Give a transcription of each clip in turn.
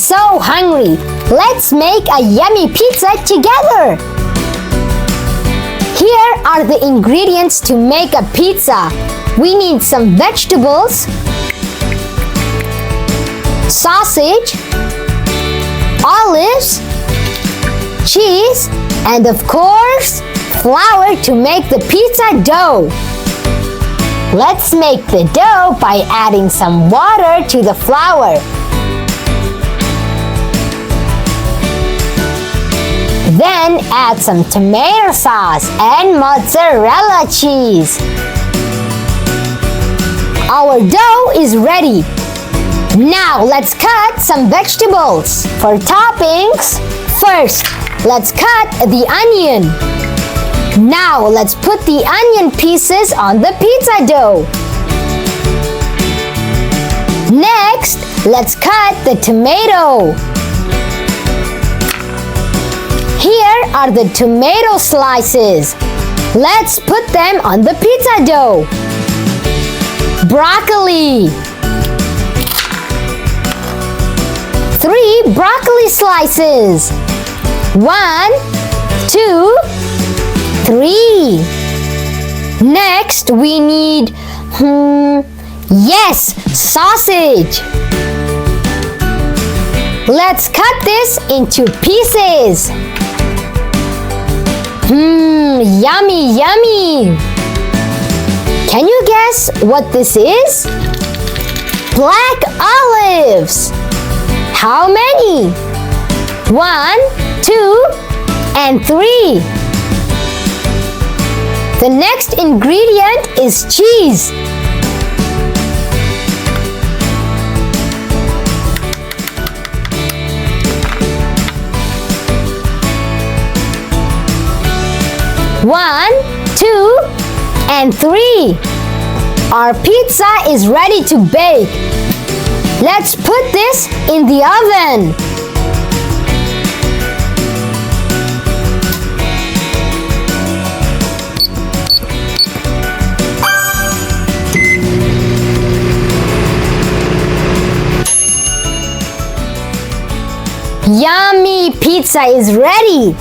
so hungry. Let's make a yummy pizza together. Here are the ingredients to make a pizza. We need some vegetables, sausage, olives, cheese, and of course, flour to make the pizza dough. Let's make the dough by adding some water to the flour. Then add some tomato sauce and mozzarella cheese. Our dough is ready. Now let's cut some vegetables. For toppings, first, let's cut the onion. Now let's put the onion pieces on the pizza dough. Next, let's cut the tomato. Here are the tomato slices. Let's put them on the pizza dough. Broccoli. 3 broccoli slices. 1, 2, 3. Next, we need, yes, sausage. Let's cut this into pieces. Yummy, yummy. Can you guess what this is? Black olives. How many? 1, 2, and 3. The next ingredient is cheese. One, 2, and 3. Our pizza is ready to bake. Let's put this in the oven. Yummy pizza is ready.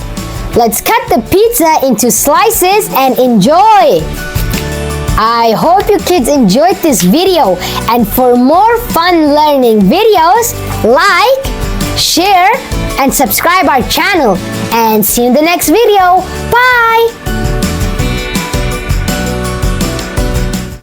Let's cut the pizza into slices and enjoy. I hope you kids enjoyed this video, and for more fun learning videos, like, share, and subscribe our channel. And see you in the next video. Bye!